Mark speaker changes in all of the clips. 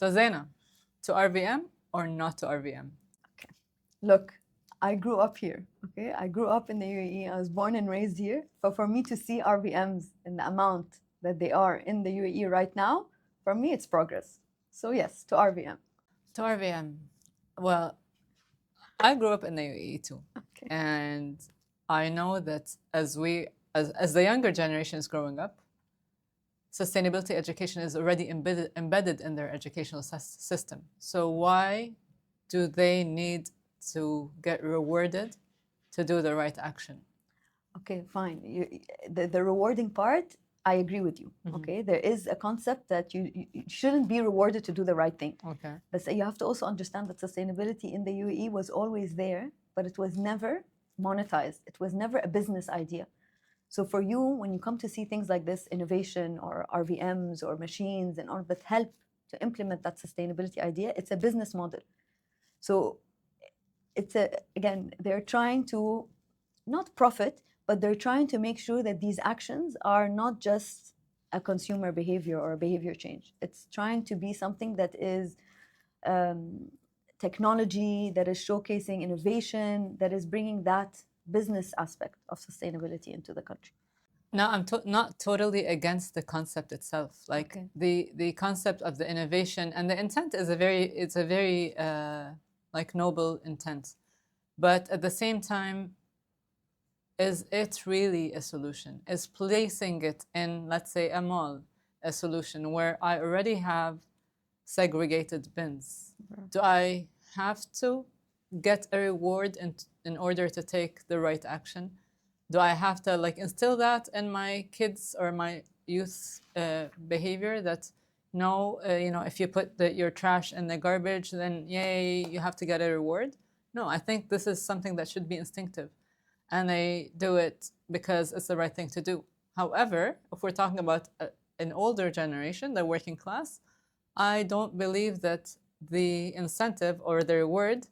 Speaker 1: So Zaina, to RVM or not to RVM?
Speaker 2: Okay. Look, I grew up here. Okay, I grew up in the UAE. I was born and raised here. But for me to see RVMs in the amount that they are in the UAE right now, for me it's progress. So yes, to RVM.
Speaker 1: To RVM. Well, I grew up in the UAE too.
Speaker 2: Okay.
Speaker 1: And I know that as the younger generation is growing up, sustainability education is already embedded in their educational system. So why do they need to get rewarded to do the right action?
Speaker 2: Okay, fine. The rewarding part, I agree with you. Okay, there is a concept that you shouldn't be rewarded to do the right thing.
Speaker 1: Okay.
Speaker 2: But you have to also understand that sustainability in the UAE was always there, but it was never monetized. It was never a business idea. So for you, when you come to see things like this, innovation or RVMs or machines and all that help to implement that sustainability idea, it's a business model. So again, they're trying to not profit, but they're trying to make sure that these actions are not just a consumer behavior or a behavior change. It's trying to be something that is technology, that is showcasing innovation, that is bringing that business aspect of sustainability into the country.
Speaker 1: No, I'm not totally against the concept itself. Like the concept of the innovation and the intent is it's a very like noble intent, but at the same time, is it really a solution? Is placing it in, let's say, a mall, a solution where I already have segregated bins? Do I have to get a reward in order to take the right action? Do I have to like instill that in my kids or my youth behavior that no, if you put your trash in the garbage, then yay, you have to get a reward? No, I think this is something that should be instinctive, and they do it because it's the right thing to do. However, if we're talking about an older generation, the working class, I don't believe that the incentive or the reward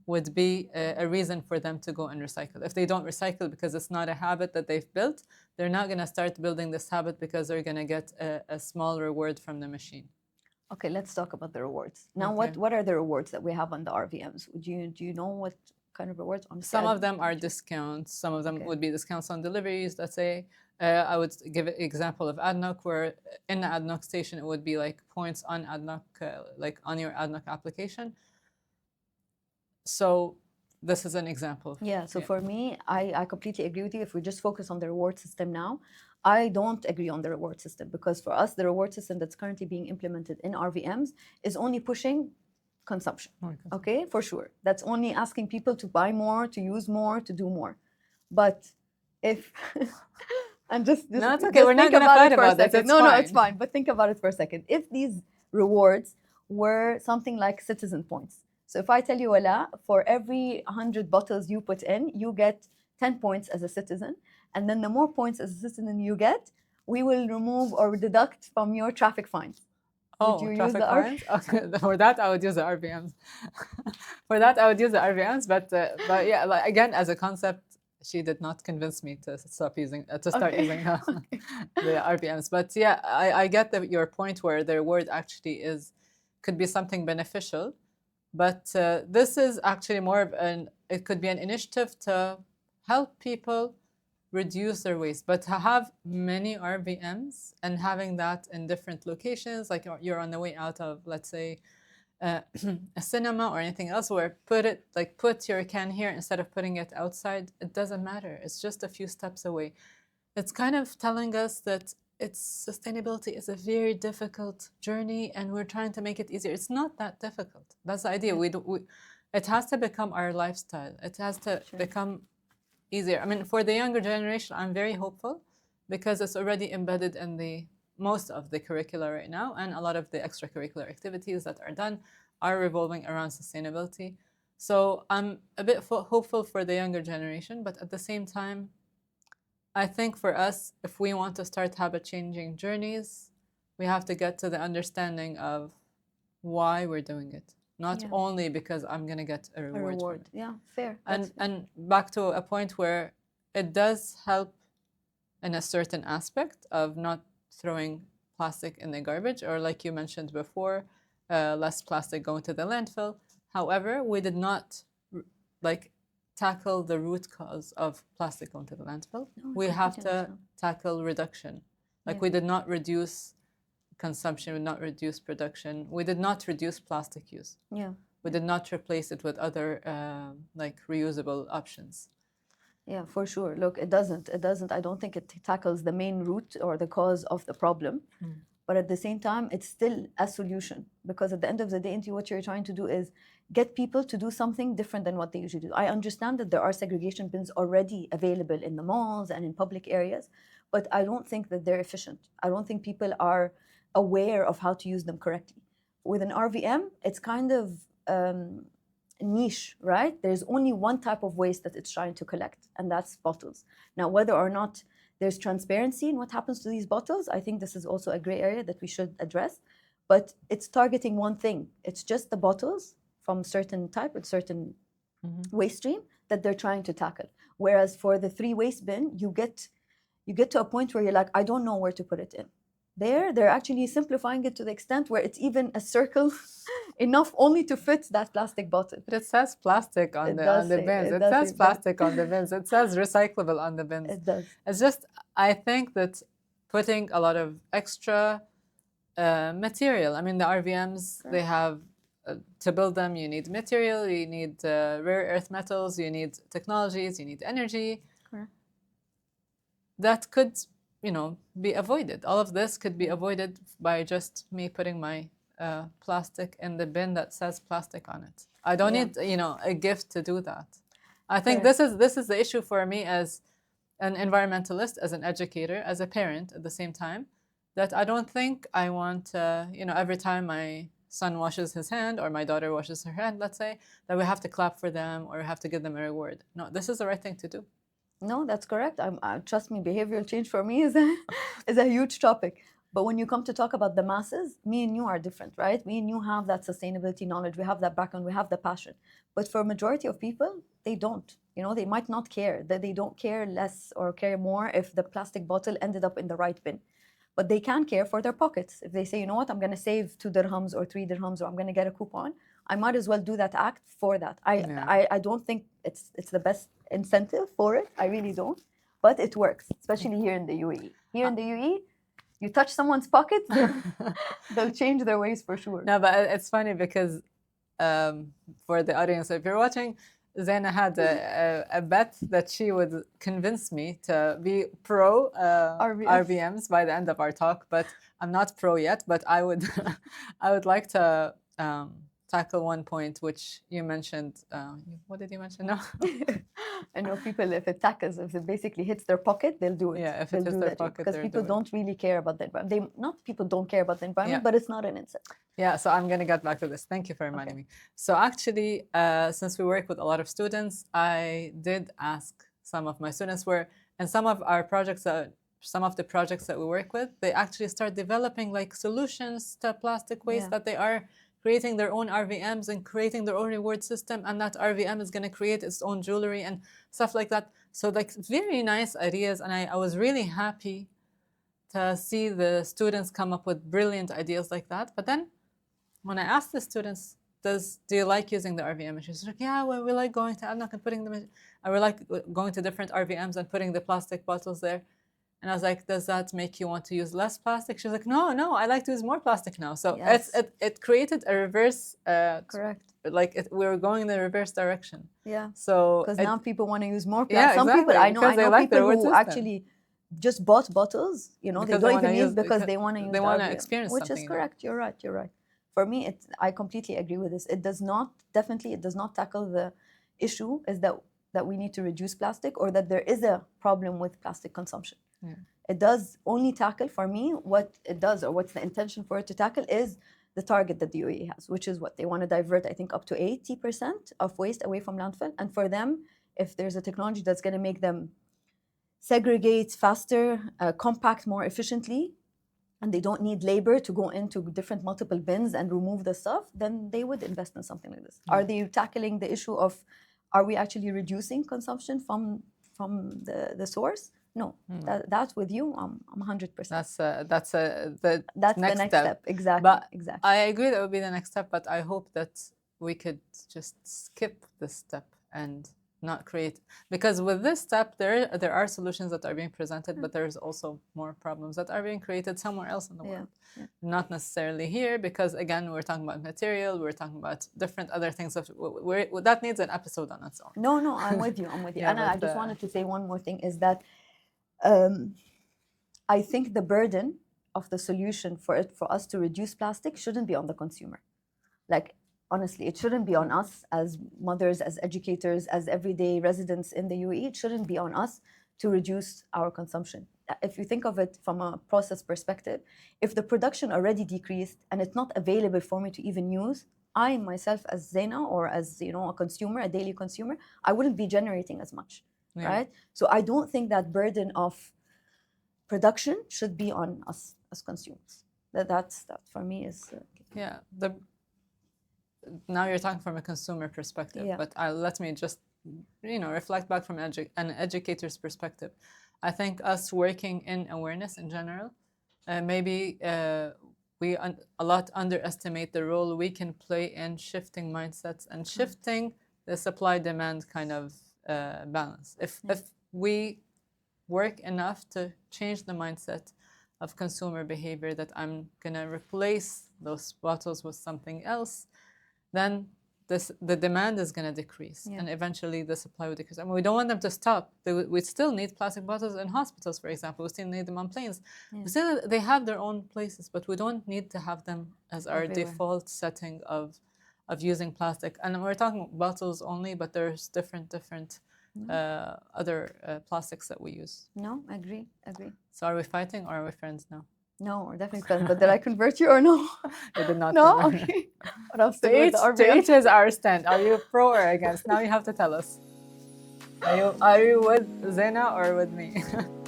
Speaker 1: would be a reason for them to go and recycle. If they don't recycle because it's not a habit that they've built, they're not going to start building this habit because they're going to get a small reward from the machine.
Speaker 2: Okay, let's talk about the rewards. Now, what are the rewards that we have on the RVMs? Do you know what kind of rewards?
Speaker 1: Some of them are discounts. Some of them would be discounts on deliveries. Let's say I would give an example of ADNOC, where in the ADNOC station, it would be like points on ADNOC, like on your ADNOC application. So this is an example.
Speaker 2: Yeah, so for me, I completely agree with you. If we just focus on the reward system now, I don't agree on the reward system, because for us, the reward system that's currently being implemented in RVMs is only pushing consumption. Okay, for sure. That's only asking people to buy more, to use more, to do more. But if and just
Speaker 1: no, it's okay. We're not going to fight about that.
Speaker 2: No, it's fine. But think about it for a second. If these rewards were something like citizen points. So if I tell you, Walaa, for every 100 bottles you put in, you get 10 points as a citizen. And then the more points as a citizen you get, we will remove or deduct from your traffic fines.
Speaker 1: Oh, would you use the fines? Okay. For that, I would use the RVMs. For that, I would use the RVMs. But yeah, like, again, as a concept, she did not convince me to start using the RVMs. But yeah, I get your point where the reward actually could be something beneficial. But this is actually more of it could be an initiative to help people reduce their waste. But to have many RVMs and having that in different locations, like you're on the way out of, let's say, a cinema or anything else, where put your can here instead of putting it outside, it doesn't matter. It's just a few steps away. It's kind of telling us that sustainability is a very difficult journey, and we're trying to make it easier. It's not that difficult. That's the idea. It has to become our lifestyle. It has to become easier. I mean, for the younger generation, I'm very hopeful, because it's already embedded in most of the curricula right now, and a lot of the extracurricular activities that are done are revolving around sustainability. So I'm a bit hopeful for the younger generation, but at the same time, I think for us, if we want to start habit-changing journeys, we have to get to the understanding of why we're doing it, not only because I'm going to get a reward.
Speaker 2: Yeah, fair.
Speaker 1: And back to a point where it does help in a certain aspect of not throwing plastic in the garbage, or like you mentioned before, less plastic going to the landfill. However, we did not like tackle the root cause of plastic going to the landfill.
Speaker 2: No,
Speaker 1: We have to
Speaker 2: understand.
Speaker 1: tackle reduction. Like
Speaker 2: Yeah.
Speaker 1: we did not reduce consumption, we did not reduce production, we did not reduce plastic use.
Speaker 2: Yeah.
Speaker 1: We did not replace it with other like reusable options.
Speaker 2: Yeah, for sure. Look, it doesn't. It doesn't. I don't think it tackles the main root or the cause of the problem. But at the same time, it's still a solution, because at the end of the day, what you're trying to do is get people to do something different than what they usually do. I understand that there are segregation bins already available in the malls and in public areas, but I don't think that they're efficient. I don't think people are aware of how to use them correctly. With an RVM, it's kind of niche, right? There's only one type of waste that it's trying to collect, and that's bottles. Now, whether or not there's transparency in what happens to these bottles, I think this is also a gray area that we should address. But it's targeting one thing. It's just the bottles from certain type and certain waste stream that they're trying to tackle. Whereas for the 3 waste bin, you get to a point where you're like, I don't know where to put it in. They're actually simplifying it to the extent where it's even a circle enough only to fit that plastic bottle.
Speaker 1: But it says plastic on the bins. It says plastic on the bins. It says recyclable on the bins.
Speaker 2: It does.
Speaker 1: It's just, I think that putting a lot of extra material. I mean, the RVMs, they have, to build them, you need material, you need rare earth metals, you need technologies, you need energy.
Speaker 2: Correct.
Speaker 1: That could, be avoided. All of this could be avoided by just me putting my plastic in the bin that says plastic on it. I don't need, a gift to do that. I think this is the issue for me as an environmentalist, as an educator, as a parent at the same time, that I don't think I want, every time my son washes his hand or my daughter washes her hand, let's say, that we have to clap for them or have to give them a reward. No, this is the right thing to do.
Speaker 2: No, that's correct. Trust me, behavioral change for me is a huge topic. But when you come to talk about the masses, me and you are different, right? Me and you have that sustainability knowledge, we have that background, we have the passion. But for a majority of people, they don't. They might not care, that they don't care less or care more if the plastic bottle ended up in the right bin. But they can care for their pockets. If they say, you know what, I'm going to save 2 dirhams or 3 dirhams, or I'm going to get a coupon, I might as well do that act for that. I don't think it's the best incentive for it. I really don't. But it works, especially here in the UAE. Here in the UAE, you touch someone's pocket, they'll change their ways for sure.
Speaker 1: No, but it's funny because for the audience, if you're watching, Zeina had a bet that she would convince me to be pro RVMs by the end of our talk, but I'm not pro yet. But I would like to tackle one point which you mentioned. What did you mention? No.
Speaker 2: I know people, if it basically hits their pocket, they'll do it.
Speaker 1: Yeah, if it hits their pocket,
Speaker 2: because people don't really care about the environment. People don't care about the environment, but it's not an incentive.
Speaker 1: Yeah, so I'm going to get back to this. Thank you for reminding me. So actually, since we work with a lot of students, I did ask some of my students and some of our projects, some of the projects that we work with, they actually start developing like solutions to plastic waste that they are creating their own RVMs and creating their own reward system, and that RVM is going to create its own jewelry and stuff like that. So like very nice ideas, and I was really happy to see the students come up with brilliant ideas like that. But then when I asked the students, do you like using the RVM? And she's like, yeah, well, we like going to ADNOC and putting them in, and we like going to different RVMs and putting the plastic bottles there. And I was like, does that make you want to use less plastic? She was like, no, I like to use more plastic now. So it created a reverse.
Speaker 2: Correct.
Speaker 1: Like we were going in the reverse direction.
Speaker 2: Yeah.
Speaker 1: So
Speaker 2: because now people want to use more plastic.
Speaker 1: Yeah,
Speaker 2: Some
Speaker 1: exactly,
Speaker 2: people I know
Speaker 1: like
Speaker 2: people who actually just bought bottles. They don't even use because they want to use.
Speaker 1: They want to experience
Speaker 2: which
Speaker 1: something.
Speaker 2: Which is correct. You're right. For me, I completely agree with this. It does not tackle the issue is that we need to reduce plastic or that there is a problem with plastic consumption.
Speaker 1: Yeah.
Speaker 2: It does only tackle, for me, what it does or what's the intention for it to tackle is the target that the UAE has, which is what they want to divert, I think, up to 80% of waste away from landfill. And for them, if there's a technology that's going to make them segregate faster, compact more efficiently, and they don't need labor to go into different multiple bins and remove the stuff, then they would invest in something like this. Are they tackling the issue of, are we actually reducing consumption from the source? No, that with you, I'm 100%.
Speaker 1: That's the next
Speaker 2: step. Exactly.
Speaker 1: But
Speaker 2: exactly.
Speaker 1: I agree that would be the next step. But I hope that we could just skip this step and not create, because with this step there are solutions that are being presented, but there's also more problems that are being created somewhere else in the world. Not necessarily here, because again, we're talking about material, we're talking about different other things that needs an episode on its own.
Speaker 2: No, I'm with you. And I just wanted to say one more thing, is that I think the burden of the solution for us to reduce plastic shouldn't be on the consumer. Like, honestly, it shouldn't be on us as mothers, as educators, as everyday residents in the UAE. It shouldn't be on us to reduce our consumption. If you think of it from a process perspective, if the production already decreased and it's not available for me to even use, I myself as Zeina, or as a consumer, a daily consumer, I wouldn't be generating as much, right? So I don't think that burden of production should be on us as consumers. That for me is
Speaker 1: now you're talking from a consumer perspective, but let me just reflect back from an educator's perspective. I think us working in awareness in general, maybe we a lot underestimate the role we can play in shifting mindsets and shifting the supply-demand kind of balance. If we work enough to change the mindset of consumer behavior, that I'm gonna replace those bottles with something else, then the demand is going to decrease, and eventually the supply will decrease. I mean, we don't want them to stop. We still need plastic bottles in hospitals, for example. We still need them on planes. They have their own places, but we don't need to have them as our default setting of using plastic. And we're talking bottles only, but there's different other plastics that we use.
Speaker 2: No, agree.
Speaker 1: So are we fighting, or are we friends now?
Speaker 2: No, we're definitely friends. But did I convert you or no?
Speaker 1: You did not.
Speaker 2: No? Okay. But I'll stick with the RVM.
Speaker 1: To each is our stand. Are you pro or against? Now you have to tell us. Are you with Zeina or with me?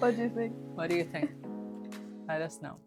Speaker 2: What do you think?
Speaker 1: What do you think? Let us know.